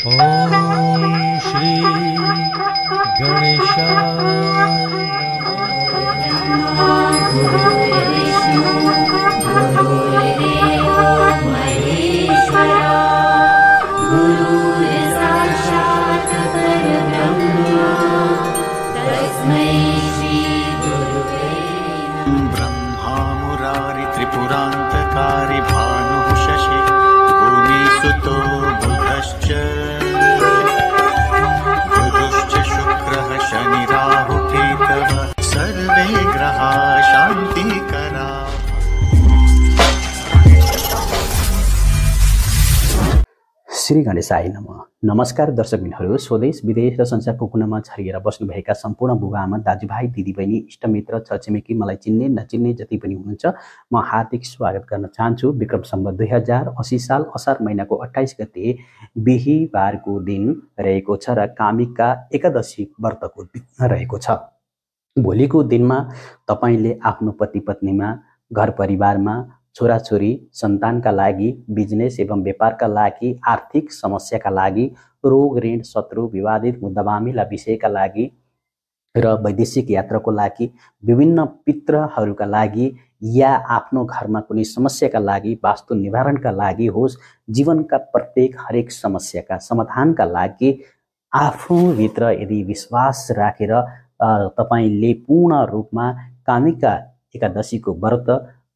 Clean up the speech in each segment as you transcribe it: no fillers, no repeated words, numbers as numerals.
ॐ श्री गणेशाय ब्रह्मा मुरारि त्रिपुरान्तकारी भानुः शशि भूमिसुतो बुधश्च गुरुश्च शुक्रः शनिराहुकेतवः सर्वे ग्रहाः शान्तिकरा। श्री गणेशाय नमः। नमस्कार दर्शकबिनहरू, स्वदेश विदेश र संसारको कुनामा छरिएर बस्नुभएका सम्पूर्ण बुबाआमा, दाजुभाइ, दिदीबहिनी, इष्टमित्र, छरछिमेकी, मलाई चिन्ने नचिन्ने जति पनि हुनुहुन्छ, म हार्दिक स्वागत गर्न चाहन्छु। विक्रम सम्वत 2080 साल असार महिनाको 28 गते बिहीबारको दिन रहेको छ र कामिका एकादशी व्रतको दिन रहेको छ। भोलिको दिनमा तपाईले आफ्नो पति पत्नीमा, घर परिवारमा, छोराछोरी, सन्तानका लागि, बिजनेस एवं व्यापारका लागि, आर्थिक समस्याका लागि, रोग ऋण शत्रु विवादित मुद्दा मामिला विषयका लागि र वैदेशिक यात्राको लागि, विभिन्न पितृहरूका लागि या आफ्नो घरमा कुनै समस्याका लागि, वास्तु निवारणका लागि होस्, जीवनका प्रत्येक हरेक समस्याका समाधानका लागि आफूभित्र यदि विश्वास राखेर तपाईले पूर्ण रूपमा कामिका एकादशीको व्रत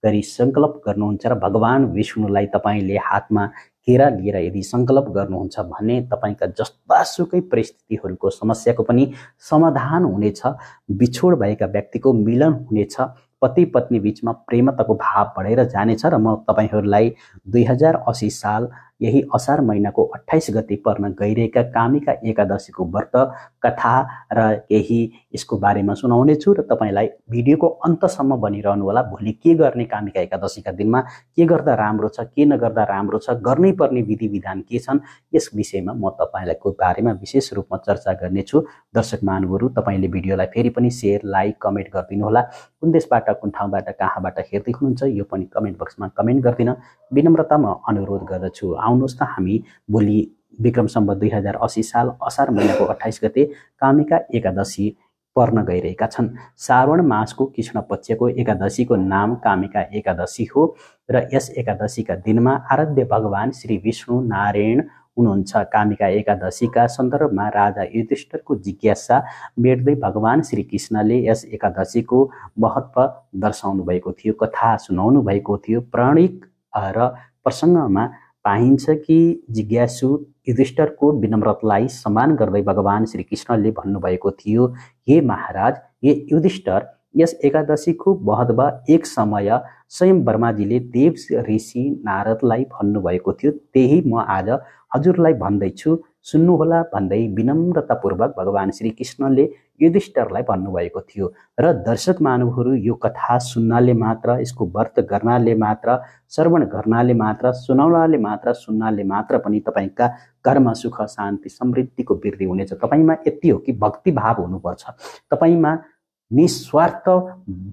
गरी संकल्प गर्नुहुन्छ र भगवान विष्णुलाई तपाईले हातमा केरा लिएर यदि संकल्प गर्नुहुन्छ भने तपाईका जस्तासुकै परिस्थितिहरूको समस्याको पनि समाधान हुनेछ, बिछोड भएका व्यक्तिको मिलन हुनेछ, पति पत्नी बीचमा प्रेमताको भाव बढेर जानेछ र म तपाईहरूलाई 2080 साल यही असार महिनाको 28 गते पर्न गइरहेका कामिका एकादशीको व्रत कथा र केही यसको बारेमा सुनाउने छु र तपाईलाई भिडियोको अन्तसम्म बनिरहनु होला। भोलि के गर्ने कामिका एकादशीका दिनमा, के गर्दा राम्रो छ, के नगर्दा राम्रो छ, गर्नै पर्ने विधि विधान के छन्, यस विषयमा म तपाईलाई को बारेमा विशेष रूपमा चर्चा गर्नेछु। दर्शक महानुभावहरू, तपाईले भिडियोलाई फेरि पनि शेयर, लाइक, कमेन्ट गरिदिनु होला। कुन देशबाट, कुन ठाउँबाट, कहाँबाट हेर्दै हुनुहुन्छ यो पनि कमेन्ट बक्समा कमेन्ट गरिदिन विनम्रतामा अनुरोध गर्दछु। आउनुहोस् त हामी भोलि विक्रम सम्वत 2080 साल असार महिनाको 28 गते कामिका एकादशी पर्न गइरहेका छन्। श्रावण मासको कृष्ण पक्षको एकादशीको नाम कामिका एकादशी हो र यस एकादशीका दिनमा आराध्य भगवान श्री विष्णु नारायण हुनुहुन्छ। कामिका एकादशीका सन्दर्भमा राजा युधिष्ठिरको जिज्ञासा मेट्दै भगवान श्री कृष्णले यस एकादशीको महत्व दर्शाउनु भएको थियो, कथा सुनाउनु भएको थियो। पौराणिक र प्रसङ्गमा पाइन्छ कि जिज्ञासु युधिष्ठिरको विनम्रतालाई सम्मान गर्दै भगवान श्री कृष्णले भन्नुभएको थियो, हे महाराज, हे युधिष्ठिर, यस एकादशीको महत्व एक समय स्वयं ब्रह्माजीले देव ऋषि नारदलाई भन्नुभएको थियो, त्यही म आज हजुरलाई भन्दैछु, सुन्नुहोला भन्दै विनम्रतापूर्वक भगवान श्री कृष्णले युधिष्ठिरलाई भन्नुभएको थियो। र दर्शक महानुभावहरू, यो कथा सुन्नाले मात्र, यसको व्रत गर्नाले मात्र, श्रवण गर्नाले मात्र, सुनाउनाले मात्र, सुन्नाले मात्र पनि तपाईका घरमा सुख शान्ति समृद्धिको वृद्धि हुनेछ। तपाईमा यति हो कि भक्ति भाव हुनुपर्छ, तपाईमा निस्वार्थ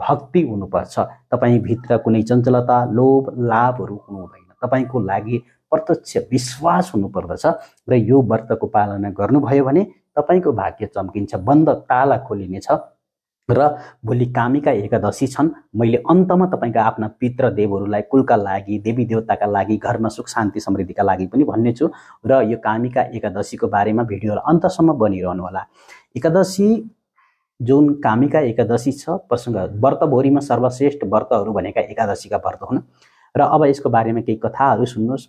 भक्ति हुनुपर्छ, तपाईभित्र कुनै चञ्चलता, लोभ, लाभहरू हुनु हुँदैन, तपाईको लागि प्रत्यक्ष विश्वास हुनुपर्दछ र यो व्रतको पालना गर्नुभयो भने तपाईको भाग्य चम्किन्छ, बन्द ताला खोलिनेछ। र भोलि कामिका एकादशी छन्। मैले अन्तमा तपाईका आफ्ना पितृ देवहरूलाई, कुलका लागि, देवी देवताका लागि, घरमा सुख शान्ति समृद्धिका लागि पनि भन्नेछु र यो कामिका एकादशीको बारेमा भिडियोलाई अन्तसम्म बनिरहनु होला। एकादशी जुन कामिका एकादशी छ, प्रसङ्ग व्रतभरिमा सर्वश्रेष्ठ व्रतहरू भनेका एकादशीका व्रत हुन् र अब यसको बारेमा केही कथाहरू सुन्नुहोस्।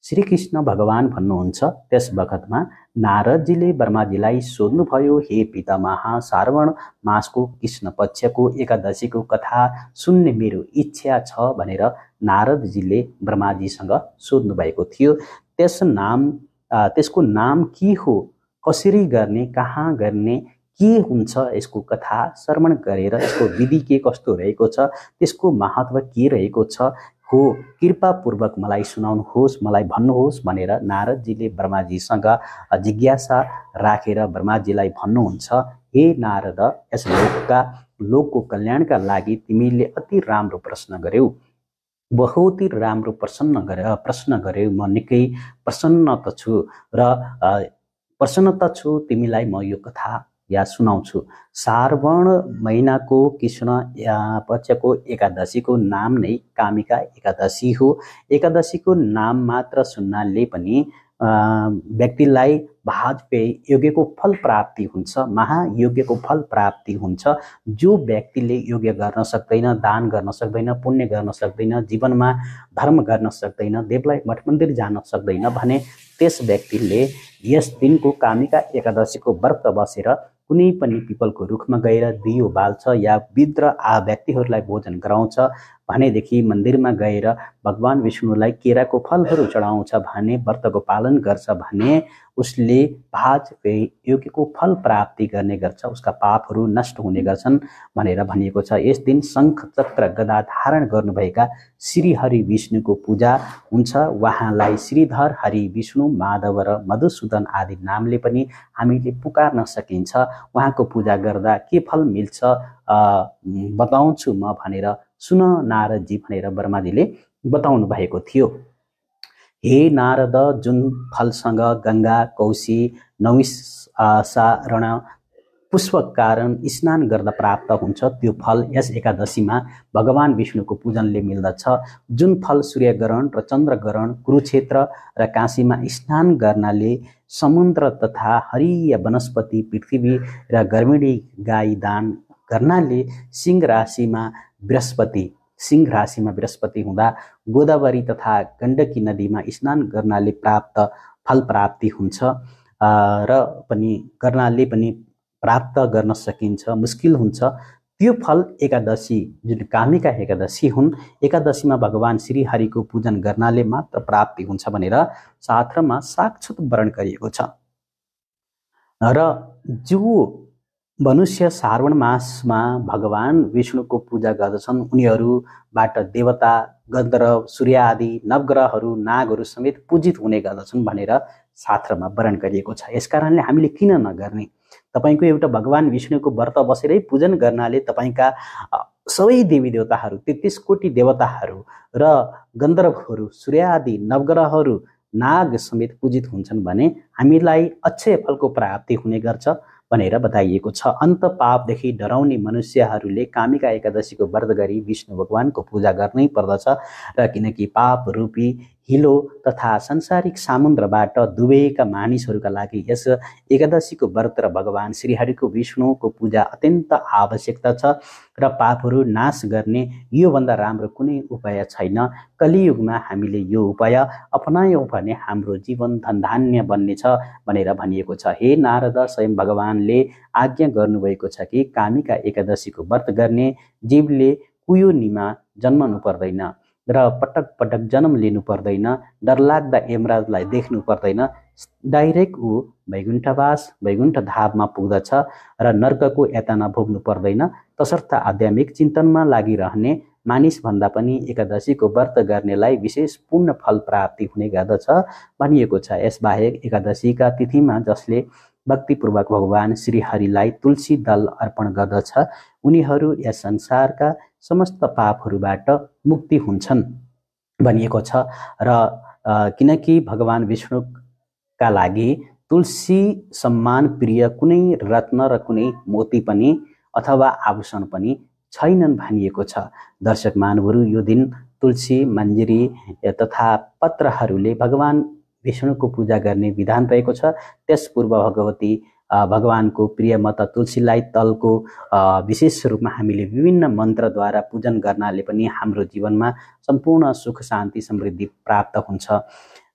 श्री कृष्ण भगवान भन्नुहुन्छ, त्यस बखतमा नारदजीले ब्रह्माजीलाई सोध्नुभयो, हे पितामह, श्रावण मासको कृष्ण पक्षको एकादशीको कथा सुन्ने मेरो इच्छा छ भनेर नारदजीले ब्रह्माजीसँग सोध्नु भएको थियो। त्यसको नाम के हो, कसरी गर्ने, कहाँ गर्ने, के हुन्छ, यसको कथा श्रवण गरेर यसको विधि के कस्तो रहेको छ, त्यसको महत्व के रहेको छ हो कृपापूर्वक मलाई सुनाउनुहोस्, मलाई भन्नुहोस् भनेर नारदजीले ब्रह्माजीसँग जिज्ञासा राखेर ब्रह्माजीलाई भन्नुहुन्छ, हे नारद, यस लोकको कल्याणका लागि तिमीले अति राम्रो प्रश्न गर्यौ। बहुत ही राम्रो प्रश्न गरे। म निकै प्रसन्न त छु र प्रसन्न त छु। तिमीलाई म यो कथा या सुनाउँछु। श्रावण महिनाको कृष्ण पक्षको एकादशीको नाम नै कामिका एकादशी हो। एकादशीको नाम मात्र सुन्नाले पनि व्यक्तिलाई वाजपेयी यज्ञको फल प्राप्ति हुन्छ, महायज्ञको फल प्राप्ति हुन्छ। जो व्यक्तिले यज्ञ गर्न सक्दैन, दान गर्न सक्दैन, पुण्य गर्न सक्दैन, जीवनमा धर्म गर्न सक्दैन, देवलाई मठ मन्दिर जान सक्दैन भने त्यस व्यक्तिले यस दिनको कामिका एकादशीको व्रत बसेर कुनै पनि पिपलको रुखमा गएर दियो बाल्छ या वृद्ध व्यक्तिहरूलाई भोजन गराउँछ भनेदेखि, मन्दिरमा गएर भगवान विष्णुलाई केराको फलहरू चढाउँछ भने, व्रतको पालन गर्छ भने उसले वाजपेयी यज्ञको फल प्राप्ति गर्ने गर्छ, उसका पापहरू नष्ट हुने गर्छन् भनेर भनिएको छ। यस दिन शङ्ख चक्र गदा धारण गर्नुभएका श्री हरि विष्णुको पूजा हुन्छ। उहाँलाई श्रीधर, हरि विष्णु, माधव र मधुसूदन आदि नामले पनि हामीले पुकार्न सकिन्छ। उहाँको पूजा गर्दा के फल मिल्छ बताउँछु म भनेर सुन नारदजी भनेर ब्रह्माजीले बताउनु भएको थियो। हे नारद, जुन फलसँग गङ्गा, कौशी, नैमिषारण्य पुष्पक कारण स्नान गर्दा प्राप्त हुन्छ त्यो फल यस एकादशीमा भगवान विष्णुको पूजनले मिल्दछ। जुन फल सूर्यग्रहण र चन्द्रग्रहण, कुरुक्षेत्र र काशीमा स्नान गर्नाले, समुद्र तथा हरिय वनस्पति, पृथ्वी र गर्भिणी गाई दान गर्नाले, सिंह राशिमा बृहस्पति हुँदा, गोदावरी तथा गण्डकी नदीमा स्नान गर्नाले फल प्राप्ति हुन्छ र पनि गर्नाले पनि प्राप्त गर्न सकिन्छ, मुस्किल हुन्छ। त्यो फल एकादशी जुन कामिका एकादशी हुन्, एकादशीमा भगवान श्री हरिको पूजन गर्नाले मात्र प्राप्ति हुन्छ भनेर शास्त्रमा साक्षात् वर्णन गरिएको छ। र जो मनुष्य श्रावण मासमा भगवान विष्णुको पूजा गर्दछन् उनीहरूबाट देवता, गन्धर्व, सूर्य आदि नवग्रहहरू, नागहरू समेत पूजित हुने गर्दछन् भनेर शास्त्रमा वर्णन गरिएको छ। यसकारणले हामीले किन नगर्ने? तपाईको एउटा भगवान विष्णुको व्रत बसेरै पूजन गर्नाले तपाईका सबै देवी देवताहरू, 33 कोटी देवताहरू र गन्धर्वहरू, सूर्य आदि नवग्रहहरू, नाग समेत पूजित हुन्छन् भने हामीलाई अक्षय फलको प्राप्ति हुने गर्छ भनेर बताइएको छ। अन्त पापदेखि डराउने मनुष्यहरूले कामिका एकादशीको व्रत गरी विष्णु भगवानको पूजा गर्नै पर्दछ र किनकि पाप रूपी हिलो तथा सांसारिक समुद्रबाट डुबेका मानिसहरूका लागि यस एकादशीको व्रत र भगवान श्रीहरिको विष्णुको पूजा अत्यन्त आवश्यकता छ र पापहरू नाश गर्ने योभन्दा राम्रो कुनै उपाय छैन। कलियुगमा हामीले यो उपाय अपनायौँ भने हाम्रो जीवन धनधान्य बन्नेछ भनेर भनिएको छ। हे नारद, स्वयं भगवानले आज्ञा गर्नुभएको छ कि कामिका एकादशीको व्रत गर्ने जीवले कुयोनीमा जन्मनु पर्दैन र पटक पटक जन्म लिनु पर्दैन, डरलाग्दा यमराजलाई देख्नु पर्दैन, डाइरेक्ट ऊ वैकुण्ठ धाममा पुग्दछ र नर्कको यातना भोग्नु पर्दैन। तसर्थ आध्यात्मिक चिन्तनमा लागिरहने मानिसभन्दा पनि एकादशीको व्रत गर्नेलाई विशेष पुण्य फल प्राप्ति हुने गर्दछ भनिएको छ। यसबाहेक एकादशीका तिथिमा जसले भक्तिपूर्वक भगवान श्रीहरिलाई तुलसी दल अर्पण गर्दछ उनीहरू यस संसारका समस्त पापहरूबाट मुक्ति हुन्छन् भनिएको छ। र किनकि भगवान विष्णुका लागि तुलसी सम्मान प्रिय कुनै रत्न र कुनै मोती पनि अथवा आभूषण पनि छैनन् भनिएको छ। दर्शक महानुभावहरू, यो दिन तुलसी, मन्जिरी तथा पत्रहरूले भगवान विष्णुको पूजा गर्ने विधान रहेको छ। त्यसपूर्व भगवानको प्रिय मत तुलसीलाई तलको विशेष रूपमा हामीले विभिन्न मन्त्रद्वारा पूजन गर्नाले पनि हाम्रो जीवनमा सम्पूर्ण सुख, शान्ति, समृद्धि प्राप्त हुन्छ।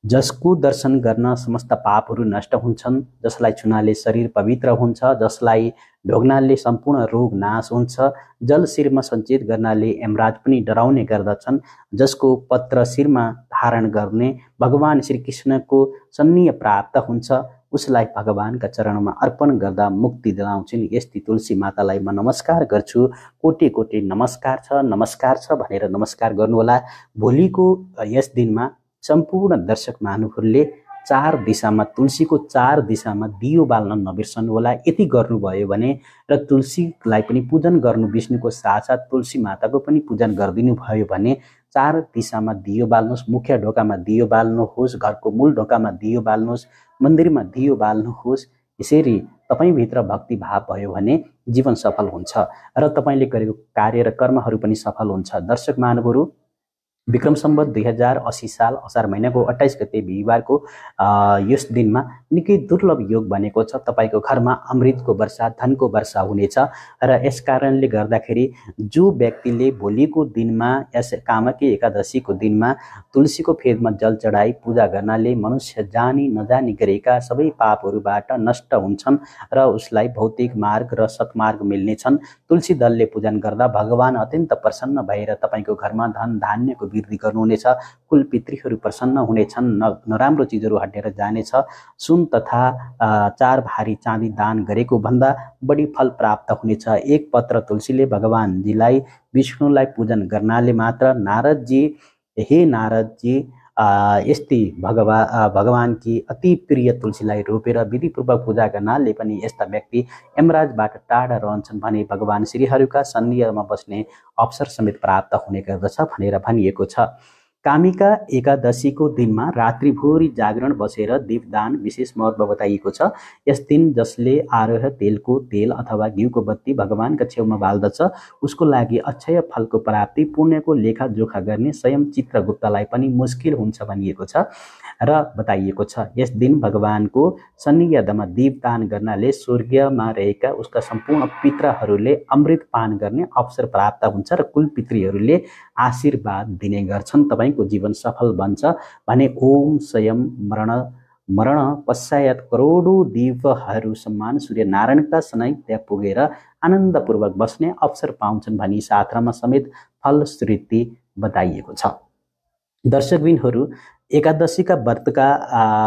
जसको दर्शन गर्न समस्त पापहरू नष्ट हुन्छन्, जसलाई छुनाले शरीर पवित्र हुन्छ, जसलाई ढोग्नाले सम्पूर्ण रोग नाश हुन्छ, जल शिरमा सञ्चित गर्नाले यमराज पनि डराउने गर्दछन्, जसको पत्र शिरमा धारण गर्ने भगवान श्रीकृष्णको सन्निह प्राप्त हुन्छ, उसलाई भगवानका चरणमा अर्पण गर्दा मुक्ति दिलाउँछिन्। यस्ती तुलसी मातालाई म नमस्कार गर्छु, कोटि कोटि नमस्कार छ भनेर नमस्कार गर्नुहोला। भोलिको यस दिनमा सम्पूर्ण दर्शक महानुभावहरूले चार दिशामा तुलसीको चार दिशामा दियो बाल्न नबिर्सनु होला। यति गर्नुभयो भने र तुलसीलाई पनि पूजन गर्नु विष्णुको साथसाथ तुलसी माताको पनि पूजन गरिदिनु भयो भने चार दिशामा दियो बाल्नुहोस्, मुख्य ढोकामा दियो बाल्नुहोस्, घरको मूल ढोकामा दियो बाल्नुहोस्, मन्दिरमा दियो बाल्नुहोस्। यसरी तपाईभित्र भक्ति भाव भयो भने जीवन सफल हुन्छ र तपाईँले गरेको कार्य र कर्महरू पनि सफल हुन्छ। दर्शक महानुभावहरू, विक्रम सम्वत 2080 साल असार महिनाको 28 गते बिहिबारको यस दिनमा निकै दुर्लभ योग बनेको छ। तपाईको घरमा अमृतको वर्षा, धनको वर्षा हुनेछ र यस कारणले गर्दाखेरि जो व्यक्तिले भोलिको दिनमा यस कामकी एकादशीको दिनमा तुलसीको फेदमा जल चढाई पूजा गर्नाले मनुष्य जानी नजानी गरेका सबै पापहरूबाट नष्ट हुन्छन् र उसलाई भौतिक मार्ग र सत्मार्ग मिल्नेछन्। तुलसी दलले पूजन गर्दा भगवान अत्यन्त प्रसन्न भएर तपाईको घरमा धन धान्यको वृद्धि गर्नुहुनेछ। कुल पितृहरू प्रसन्न हुनेछन्, नराम्रो चिजहरू हटेर जानेछ। सुन तथा 4 भारी चाँदी दान गरेको भन्दा बढी फल प्राप्त हुनेछ। एक पत्र तुलसीले भगवानजीलाई विष्णुलाई पूजन गर्नाले मात्र नारदजी, हे नारदजी, यस्ती भगवानकी अति प्रिय तुलसीलाई रोपेर विधिपूर्वक पूजा गर्नाले पनि यस्ता व्यक्ति यमराजबाट टाढा रहन्छन् भने भगवान श्रीहरिका सन्निधिमा बस्ने अवसर समेत प्राप्त हुने गर्दछ भनेर भनिएको छ। कामिका एकादशीको दिनमा रात्रिभरि जागरण बसेर दीपदान विशेष महत्त्व बताइएको छ। यस दिन जसले आरोह तेलको तेल अथवा घिउको बत्ती भगवानका छेउमा बाल्दछ उसको लागि अक्षय फलको प्राप्ति, पुण्यको लेखाजोखा गर्ने स्वयं चित्रगुप्तलाई पनि मुस्किल हुन्छ भनिएको छ र बताइएको छ। यस दिन भगवानको सन्निधिमा दीपदान गर्नाले स्वर्गमा रहेका उसका सम्पूर्ण पितृहरूले अमृत पान गर्ने अवसर प्राप्त हुन्छ र कुल पितृहरूले आशीर्वाद दिने गर्छन्। तपाईको जीवन सफल बन्छ भने ओम स्वयं मरण पश्चात करोडौं दीपहरू सम्मान सूर्य नारायणका सनै त्यहाँ पुगेर आनन्दपूर्वक बस्ने अवसर पाउँछन् भनी शास्त्रमा समेत फलश्रुति बताइएको छ। दर्शकबिनहरू, एकादशीका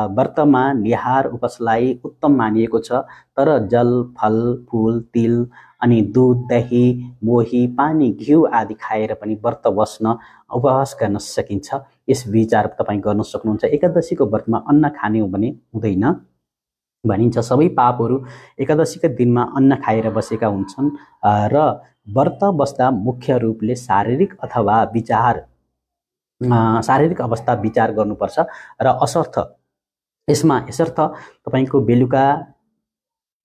व्रतमा निहार उपवासलाई उत्तम मानिएको छ, तर जल, फल, फूल, तिल अनि दूध, दही, मोही, पानी, घिउ आदि खाएर पनि व्रत बस्न उपवास गर्न सकिन्छ। यस विचार तपाईँ गर्न सक्नुहुन्छ। एकादशीको व्रतमा अन्न खाने हो भने हुँदैन भनिन्छ। सबै पापहरू एकादशीका दिनमा अन्न खाएर बसेका हुन्छन् र व्रत बस्दा मुख्य रूपले शारीरिक अवस्था विचार गर्नुपर्छ र यसर्थ तपाईको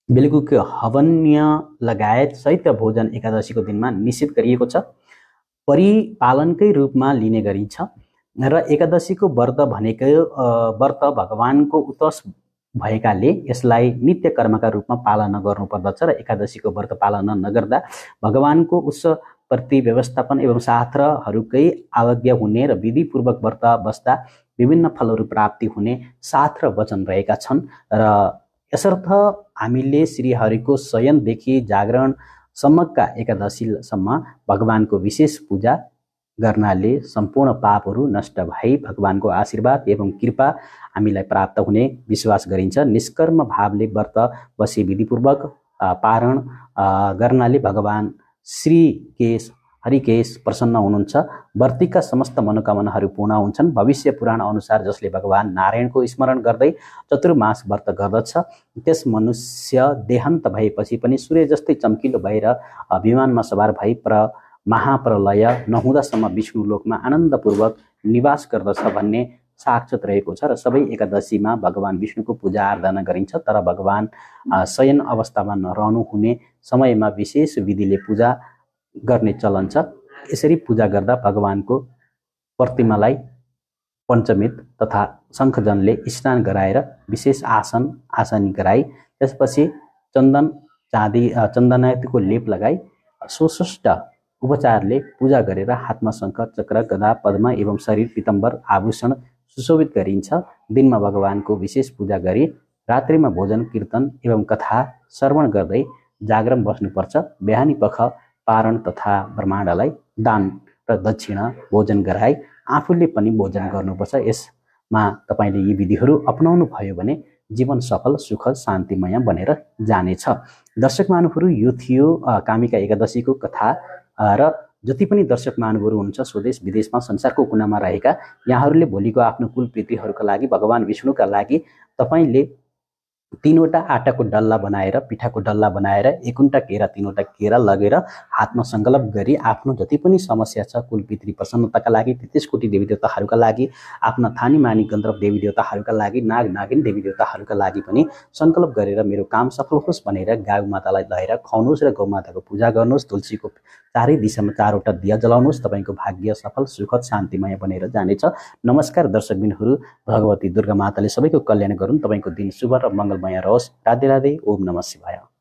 बेलुकाको हवन्य लगायत शैत्य भोजन एकादशीको दिनमा निषेध गरिएको छ। परिपालनकै रूपमा लिने गरिन्छ र एकादशीको व्रत भगवानको उत्सव भएकाले यसलाई नित्य कर्मका रूपमा पालना गर्नुपर्दछ र एकादशीको व्रत पालना नगर्दा भगवानको उत्सवप्रति व्यवस्थापन एवं शास्त्रहरूकै अवज्ञा हुने र विधिपूर्वक व्रत बस्दा विभिन्न फलहरू प्राप्ति हुने शास्त्र वचन रहेका छन् र यसर्थ हामीले श्रीहरिको शयनदेखि जागरणसम्मका एकादशीसम्म भगवानको विशेष पूजा गर्नाले सम्पूर्ण पापहरू नष्ट भई भगवानको आशीर्वाद एवं कृपा हामीलाई प्राप्त हुने विश्वास गरिन्छ। निष्कर्म भावले व्रत बसी विधिपूर्वक पारण गर्नाले भगवान हरिकेश प्रसन्न हुनुहुन्छ। व्रतीका समस्त मनोकामनाहरू पूर्ण हुन्छन्। भविष्य पुराण अनुसार जसले भगवान नारायणको स्मरण गर्दै चतुर्मास व्रत गर्दछ त्यस मनुष्य देहान्त भएपछि पनि सूर्य जस्तै चम्किलो भएर विमानमा सवार भई महाप्रलय नहुँदासम्म विष्णु लोकमा आनन्दपूर्वक निवास गर्दछ भन्ने साक्षात रहेको छ र सबै एकादशीमा भगवान विष्णुको पूजा आराधना गरिन्छ। तर भगवान शयन अवस्थामा नरहनु हुने समयमा विशेष विधिले पूजा गर्ने चलन छ। यसरी पूजा गर्दा भगवानको प्रतिमालाई पञ्चमित तथा शङ्खजनले स्नान गराएर विशेष आसनी गराई त्यसपछि चन्दनको लेप लगाई सुशिष्ट उपचारले पूजा गरेर हातमा शङ्ख, चक्र, गदा, पद्म एवं शरीर पीताम्बर आभूषण सुशोभित गरिन्छ। दिनमा भगवानको विशेष पूजा गरी रात्रिमा भोजन, कीर्तन एवं कथा श्रवण गर्दै जागरण बस्नुपर्छ। बिहानी पख पारण तथा ब्रह्माण्डलाई दान र दक्षिणा भोजन गराई आफूले पनि भोजन गर्नुपर्छ। यसमा तपाईले यी विधिहरू अपनाउनु भयो भने जीवन सफल, सुखद, शान्तिमय बनेर जानेछ। दर्शक महानुभावहरू, यो थियो कामिका एकादशीको कथा र जति पनि दर्शक महानुभावहरू हुनुहुन्छ स्वदेश विदेशमा संसारको कुनामा रहेका यहाँहरूले भोलिको आफ्नो कुलपितृहरूका लागि भगवान विष्णुका लागि तपाईले 3वटा आटाको डल्ला बनाएर पिठाको डल्ला बनाएर 1 केरा 3वटा केरा लगेर हातमा संकल्प गरी आफ्नो जति पनि समस्या छ कुलपितृ प्रसन्नताका लागि 33 कोटी देवी देवताहरूका लागि आफ्ना थानी मानी गन्धर्व देवी देवताहरूका लागि नाग नागिन देवी देवताहरूका लागि पनि संकल्प गरेर मेरो काम सफल होस् भनेर गाउ मातालाई लगेर खुवाउनुहोस् र गौ माताको पूजा गर्नुहोस्। तुलसीको चारै दिशामा 4वटा दिया जलाउनुहोस्। तपाईको भाग्य सफल सुखद शान्तिमय बनेर जानेछ। नमस्कार दर्शकबिनहरू, भगवती दुर्गा माताले सबैको कल्याण गरून्। तपाईको दिन शुभ र मङ्गलमय रहोस्। राधे राधे। ओम नमः शिवाय।